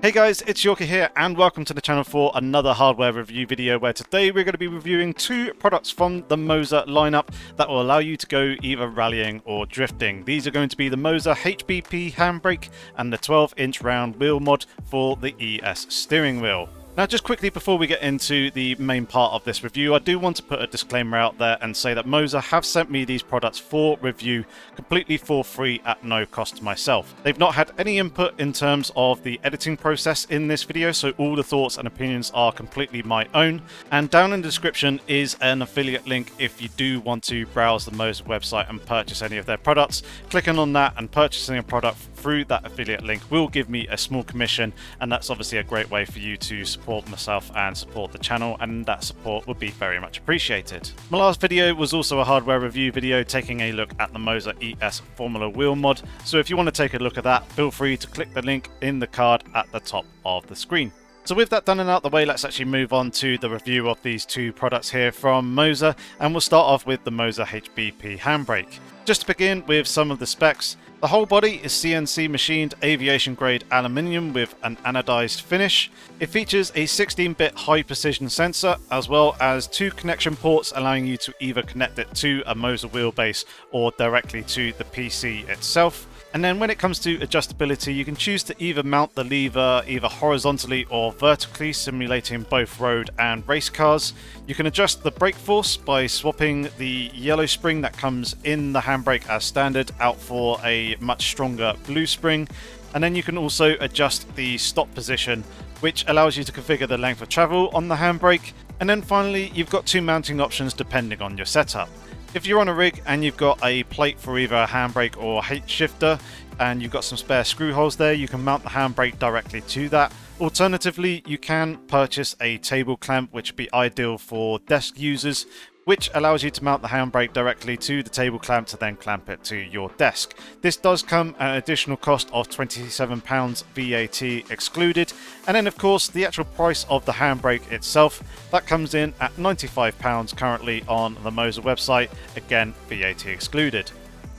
Hey guys, it's Yorkie here and welcome to the channel for another hardware review video where today we're going to be reviewing two products from the Moza lineup that will allow you to go either rallying or drifting. These are going to be the Moza HBP Handbrake and the 12-inch round wheel mod for the ES steering wheel. Now just quickly before we get into the main part of this review, I do want to put a disclaimer out there and say that Moza have sent me these products for review completely for free at no cost to myself. They've not had any input in terms of the editing process in this video, so all the thoughts and opinions are completely my own. And down in the description is an affiliate link if you do want to browse the Moza website and purchase any of their products. Clicking on that and purchasing a product through that affiliate link will give me a small commission, and that's obviously a great way for you to support myself and support the channel, and that support would be very much appreciated. My last video was also a hardware review video taking a look at the Moza ES Formula wheel mod, so if you want to take a look at that, feel free to click the link in the card at the top of the screen. So with that done and out the way, let's actually move on to the review of these two products here from Moza, and we'll start off with the Moza HBP Handbrake. Just to begin with some of the specs, the whole body is CNC machined aviation grade aluminium with an anodized finish. It features a 16-bit high precision sensor as well as two connection ports allowing you to either connect it to a Moza wheelbase or directly to the PC itself. And then when it comes to adjustability, you can choose to either mount the lever either horizontally or vertically, simulating both road and race cars. You can adjust the brake force by swapping the yellow spring that comes in the handbrake as standard out for a much stronger blue spring. And then you can also adjust the stop position, which allows you to configure the length of travel on the handbrake. And then finally, you've got two mounting options depending on your setup. If you're on a rig and you've got a plate for either a handbrake or H shifter and you've got some spare screw holes there, you can mount the handbrake directly to that. Alternatively, you can purchase a table clamp, which would be ideal for desk users, which allows you to mount the handbrake directly to the table clamp to then clamp it to your desk. This does come at an additional cost of £27 VAT excluded, and then of course the actual price of the handbrake itself, that comes in at £95 currently on the Moza website, again VAT excluded.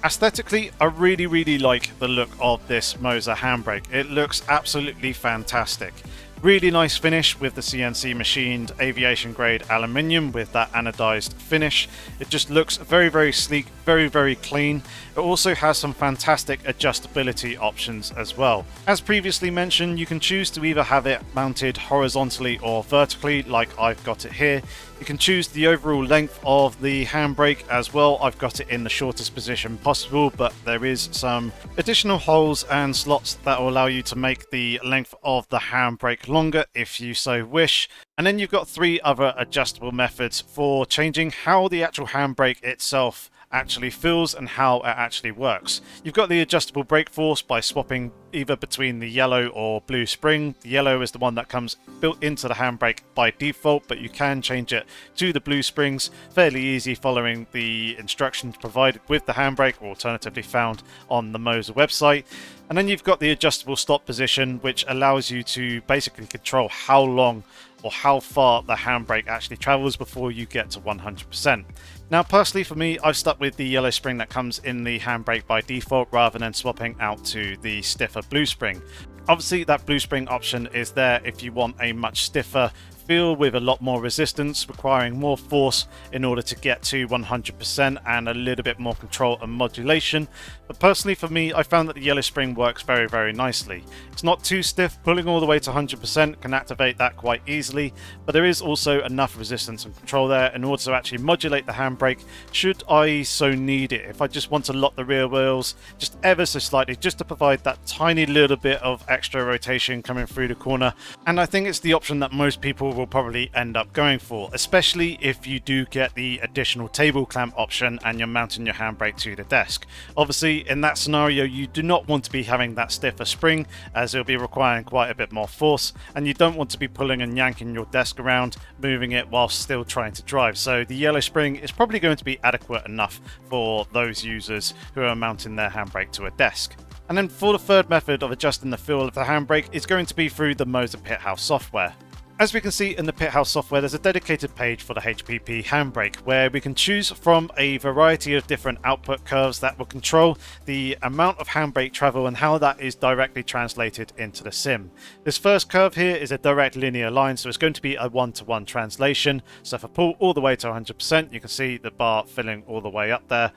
Aesthetically, I really like the look of this Moza handbrake. It looks absolutely fantastic. Really nice finish with the CNC machined aviation grade aluminium with that anodized finish. It just looks very sleek, very clean. It also has some fantastic adjustability options as well. As previously mentioned, you can choose to either have it mounted horizontally or vertically like I've got it here. You can choose the overall length of the handbrake as well. I've got it in the shortest position possible, but there is some additional holes and slots that will allow you to make the length of the handbrake longer if you so wish. And then you've got three other adjustable methods for changing how the actual handbrake itself actually feels and how it actually works. You've got the adjustable brake force by swapping either between the yellow or blue spring. The yellow is the one that comes built into the handbrake by default, but you can change it to the blue springs fairly easy following the instructions provided with the handbrake, or alternatively found on the Moza website. And then you've got the adjustable stop position, which allows you to basically control how long or how far the handbrake actually travels before you get to 100%. Now personally for me, I've stuck with the yellow spring that comes in the handbrake by default rather than swapping out to the stiffer blue spring. Obviously that blue spring option is there if you want a much stiffer feel with a lot more resistance, requiring more force in order to get to 100% and a little bit more control and modulation. But personally for me, I found that the yellow spring works very nicely. It's not too stiff, pulling all the way to 100% can activate that quite easily, but there is also enough resistance and control there in order to actually modulate the handbrake should I so need it. If I just want to lock the rear wheels just ever so slightly, just to provide that tiny little bit of extra rotation coming through the corner. And I think it's the option that most people will probably end up going for, especially if you do get the additional table clamp option and you're mounting your handbrake to the desk. Obviously in that scenario you do not want to be having that stiffer spring, as it'll be requiring quite a bit more force, and you don't want to be pulling and yanking your desk around, moving it while still trying to drive. So the yellow spring is probably going to be adequate enough for those users who are mounting their handbrake to a desk. And then for the third method of adjusting the feel of the handbrake is going to be through the Moza Pithouse software. As we can see in the Pithouse software, there's a dedicated page for the HBP Handbrake where we can choose from a variety of different output curves that will control the amount of handbrake travel and how that is directly translated into the sim. This first curve here is a direct linear line, so it's going to be a one-to-one translation. So if I pull all the way to 100%, you can see the bar filling all the way up there.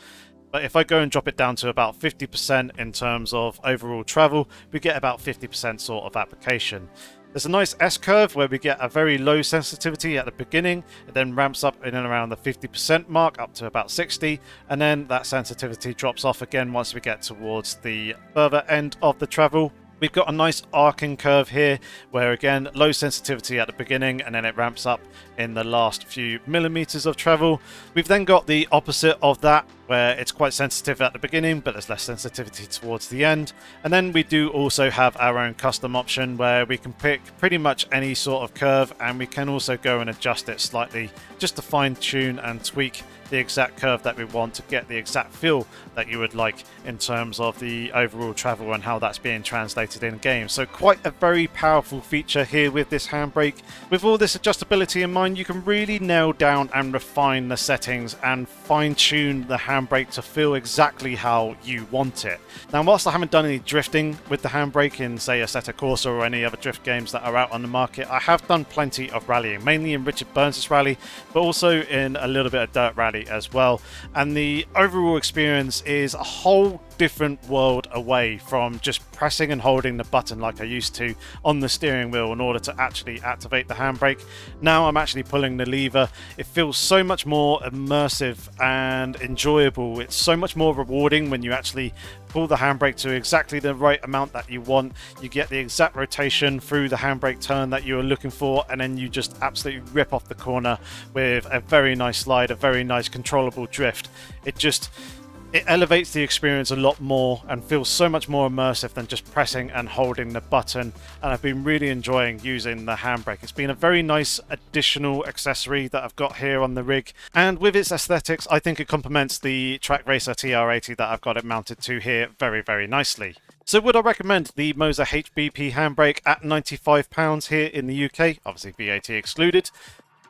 But if I go and drop it down to about 50% in terms of overall travel, we get about 50% sort of application. There's a nice S-curve where we get a very low sensitivity at the beginning. It then ramps up in and around the 50% mark up to about 60, and then that sensitivity drops off again once we get towards the further end of the travel. We've got a nice arcing curve here where again low sensitivity at the beginning and then it ramps up in the last few millimeters of travel. We've then got the opposite of that where it's quite sensitive at the beginning but there's less sensitivity towards the end. And then we do also have our own custom option where we can pick pretty much any sort of curve, and we can also go and adjust it slightly just to fine tune and tweak the exact curve that we want to get the exact feel that you would like in terms of the overall travel and how that's being translated in game. So quite a very powerful feature here with this handbrake. With all this adjustability in mind, you can really nail down and refine the settings and fine tune the handbrake to feel exactly how you want it. Now, whilst I haven't done any drifting with the handbrake in say Assetto Corsa or any other drift games that are out on the market, I have done plenty of rallying, mainly in Richard Burns' rally, but also in a little bit of dirt rally as well, and the overall experience is a whole different world away from just pressing and holding the button like I used to on the steering wheel in order to actually activate the handbrake. Now I'm actually pulling the lever. It feels so much more immersive and enjoyable. It's so much more rewarding when you actually pull the handbrake to exactly the right amount that you want. You get the exact rotation through the handbrake turn that you are looking for, and then you just absolutely rip off the corner with a very nice slide, a very nice controllable drift. It elevates the experience a lot more and feels so much more immersive than just pressing and holding the button, and I've been really enjoying using the handbrake. It's been a very nice additional accessory that I've got here on the rig, and with its aesthetics I think it complements the Track Racer TR80 that I've got it mounted to here very, very nicely. So would I recommend the Moza HBP Handbrake at £95 here in the UK, obviously VAT excluded?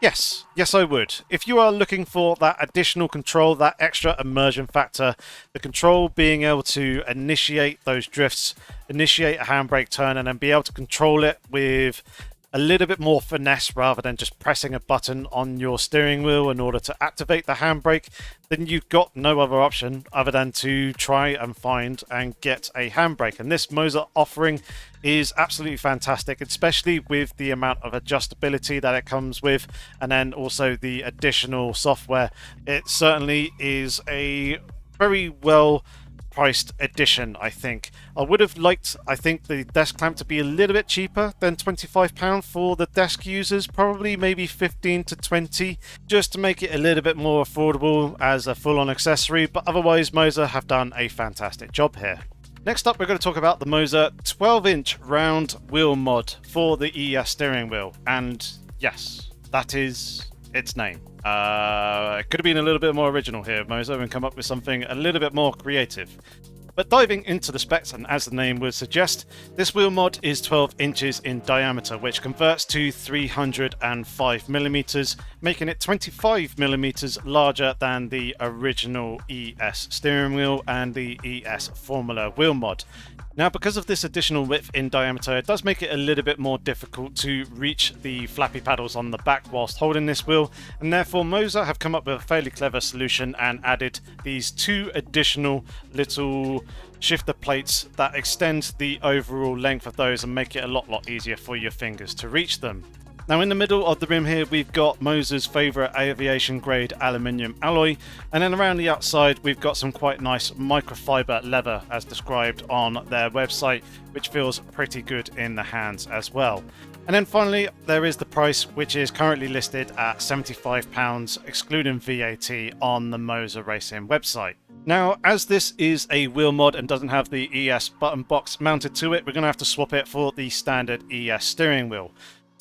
Yes, I would. If you are looking for that additional control, that extra immersion factor, the control being able to initiate those drifts, initiate a handbrake turn, and then be able to control it with a little bit more finesse rather than just pressing a button on your steering wheel in order to activate the handbrake, then you've got no other option other than to try and find and get a handbrake. And this Moza offering is absolutely fantastic, especially with the amount of adjustability that it comes with, and then also the additional software. It certainly is a very well priced edition, I think. I would have liked, I think, the desk clamp to be a little bit cheaper than £25 for the desk users, probably maybe 15 to 20, just to make it a little bit more affordable as a full-on accessory, but otherwise Moza have done a fantastic job here. Next up, we're going to talk about the Moza 12-inch round wheel mod for the ES steering wheel, and yes, that is its name. It could have been a little bit more original here, Moza, and come up with something a little bit more creative. But diving into the specs, and as the name would suggest, this wheel mod is 12 inches in diameter, which converts to 305mm, making it 25mm larger than the original ES steering wheel and the ES Formula wheel mod. Now, because of this additional width in diameter, it does make it a little bit more difficult to reach the flappy paddles on the back whilst holding this wheel, and therefore Moza have come up with a fairly clever solution and added these two additional little shifter plates that extend the overall length of those and make it a lot easier for your fingers to reach them. Now, in the middle of the rim here, we've got Moza's favourite aviation grade aluminium alloy, and then around the outside we've got some quite nice microfiber leather as described on their website, which feels pretty good in the hands as well. And then finally there is the price, which is currently listed at £75 excluding VAT on the Moza Racing website. Now, as this is a wheel mod and doesn't have the ES button box mounted to it, we're going to have to swap it for the standard ES steering wheel.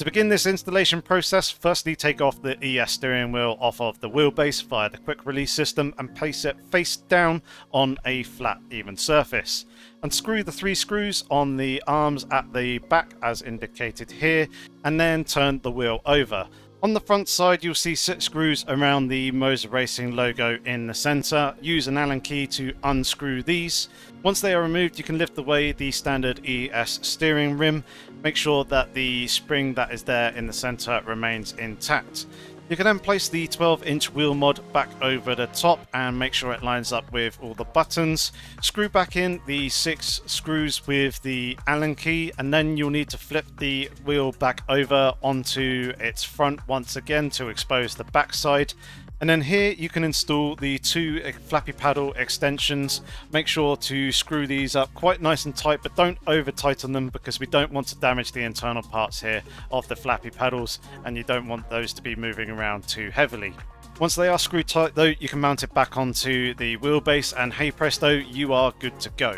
To begin this installation process, firstly take off the ES steering wheel off of the wheelbase via the quick release system and place it face down on a flat even surface. Unscrew the 3 screws on the arms at the back as indicated here, and then turn the wheel over. On the front side you'll see 6 screws around the Moza Racing logo in the centre. Use an Allen key to unscrew these. Once they are removed you can lift away the standard ES steering rim. Make sure that the spring that is there in the centre remains intact. You can then place the 12-inch wheel mod back over the top and make sure it lines up with all the buttons. Screw back in the 6 screws with the Allen key, and then you'll need to flip the wheel back over onto its front once again to expose the backside. And then here you can install the 2 flappy paddle extensions. Make sure to screw these up quite nice and tight, but don't over tighten them because we don't want to damage the internal parts here of the flappy paddles, and you don't want those to be moving around too heavily. Once they are screwed tight though, you can mount it back onto the wheelbase and hey presto, you are good to go.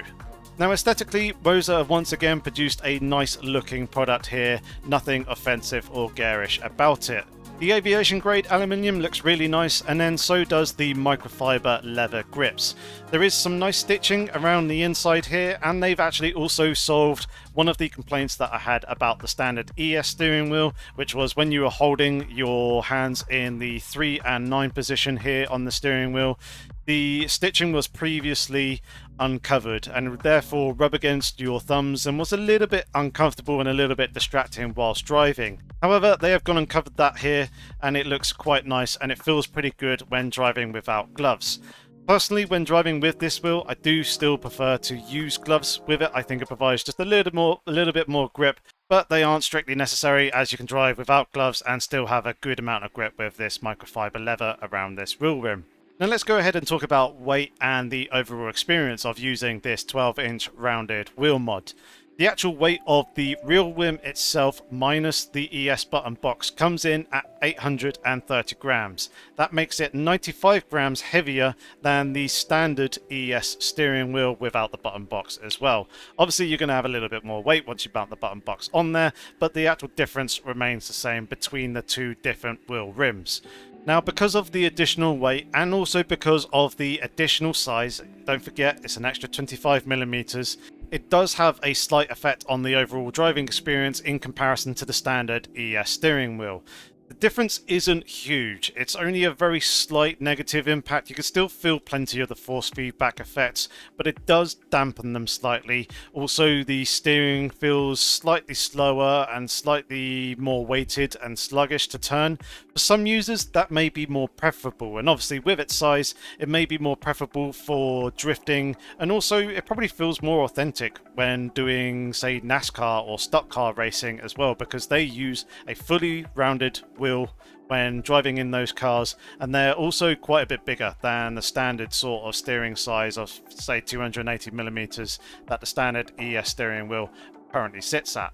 Now aesthetically, Moza have once again produced a nice looking product here, nothing offensive or garish about it. The aviation grade aluminium looks really nice, and then so does the microfiber leather grips. There is some nice stitching around the inside here, and they've actually also solved one of the complaints that I had about the standard ES steering wheel, which was when you were holding your hands in the 3 and 9 position here on the steering wheel, the stitching was previously uncovered and would therefore rub against your thumbs and was a little bit uncomfortable and a little bit distracting whilst driving. However, they have gone and covered that here, and it looks quite nice and it feels pretty good when driving without gloves. Personally, when driving with this wheel, I do still prefer to use gloves with it. I think it provides just a little bit more grip, but they aren't strictly necessary as you can drive without gloves and still have a good amount of grip with this microfiber leather around this wheel rim. Now let's go ahead and talk about weight and the overall experience of using this 12-inch rounded wheel mod. The actual weight of the real rim itself minus the ES button box comes in at 830 grams. That makes it 95 grams heavier than the standard ES steering wheel without the button box as well. Obviously you're going to have a little bit more weight once you mount the button box on there, but the actual difference remains the same between the 2 different wheel rims. Now, because of the additional weight and also because of the additional size, don't forget it's an extra 25mm, it does have a slight effect on the overall driving experience in comparison to the standard ES steering wheel. The difference isn't huge, it's only a very slight negative impact. You can still feel plenty of the force feedback effects, but it does dampen them slightly. Also, the steering feels slightly slower and slightly more weighted and sluggish to turn. For some users, that may be more preferable, and obviously with its size, it may be more preferable for drifting, and also it probably feels more authentic when doing, say, NASCAR or stock car racing as well, because they use a fully rounded wheel when driving in those cars, and they're also quite a bit bigger than the standard sort of steering size of, say, 280mm that the standard ES steering wheel currently sits at.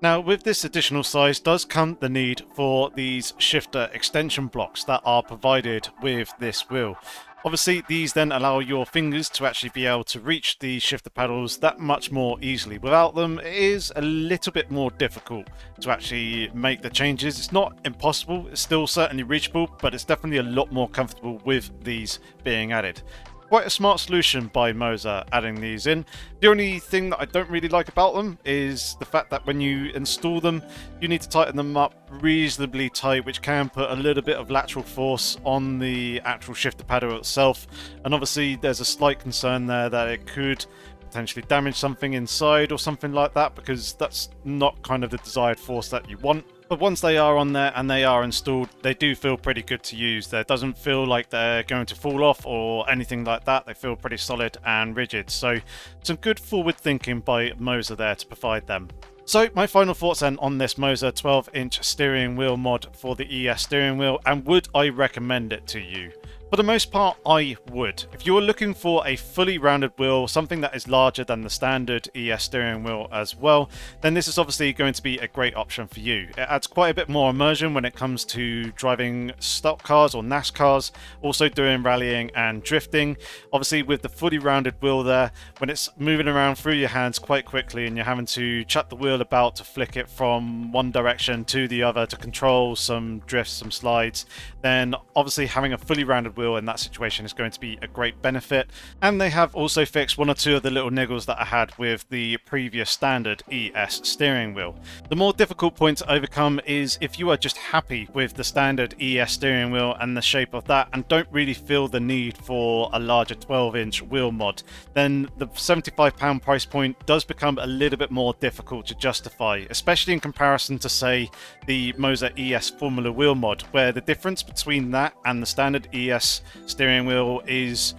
Now, with this additional size does come the need for these shifter extension blocks that are provided with this wheel. Obviously, these then allow your fingers to actually be able to reach the shifter pedals that much more easily. Without them, it is a little bit more difficult to actually make the changes. It's not impossible, it's still certainly reachable, but it's definitely a lot more comfortable with these being added. Quite a smart solution by Moza adding these in. The only thing that I don't really like about them is the fact that when you install them, you need to tighten them up reasonably tight, which can put a little bit of lateral force on the actual shifter pedal itself. And obviously there's a slight concern there that it could potentially damage something inside or something like that, because that's not kind of the desired force that you want. But once they are on there and they are installed, they do feel pretty good to use. There doesn't feel like they're going to fall off or anything like that. They feel pretty solid and rigid. So some good forward thinking by Moza there to provide them. So my final thoughts then on this Moza 12-inch steering wheel mod for the ES steering wheel, and would I recommend it to you? For the most part, I would. If you're looking for a fully rounded wheel, something that is larger than the standard ES steering wheel as well, then this is obviously going to be a great option for you. It adds quite a bit more immersion when it comes to driving stock cars or NASCARs, also doing rallying and drifting. Obviously with the fully rounded wheel there, when it's moving around through your hands quite quickly and you're having to chuck the wheel about to flick it from one direction to the other to control some drifts, some slides, then obviously having a fully rounded wheel in that situation is going to be a great benefit. And they have also fixed one or two of the little niggles that I had with the previous standard ES steering wheel. The more difficult point to overcome is if you are just happy with the standard ES steering wheel and the shape of that and don't really feel the need for a larger 12-inch wheel mod, then the £75 price point does become a little bit more difficult to justify, especially in comparison to, say, the Moza ES Formula wheel mod, where the difference between that and the standard ES steering wheel is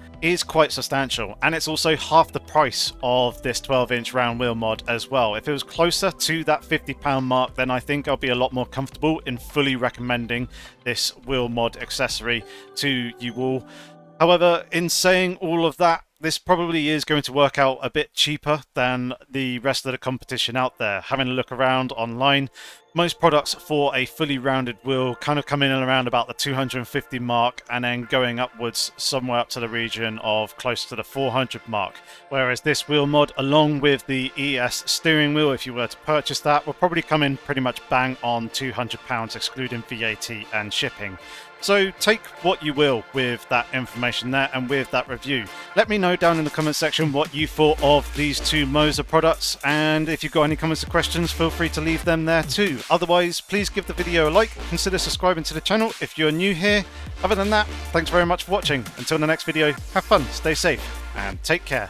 quite substantial, and it's also half the price of this 12-inch round wheel mod as well. If it was closer to that £50 mark, then I think I'll be a lot more comfortable in fully recommending this wheel mod accessory to you all. However, in saying all of that, this probably is going to work out a bit cheaper than the rest of the competition out there. Having a look around online, most products for a fully rounded wheel kind of come in and around about the 250 mark and then going upwards somewhere up to the region of close to the 400 mark. Whereas this wheel mod, along with the ES steering wheel, if you were to purchase that, will probably come in pretty much bang on £200 excluding VAT and shipping. So take what you will with that information there and with that review. Let me know down in the comment section what you thought of these two Moza products, and if you've got any comments or questions, feel free to leave them there too. Otherwise, please give the video a like, consider subscribing to the channel if you're new here. Other than that, thanks very much for watching. Until the next video, have fun, stay safe, and take care.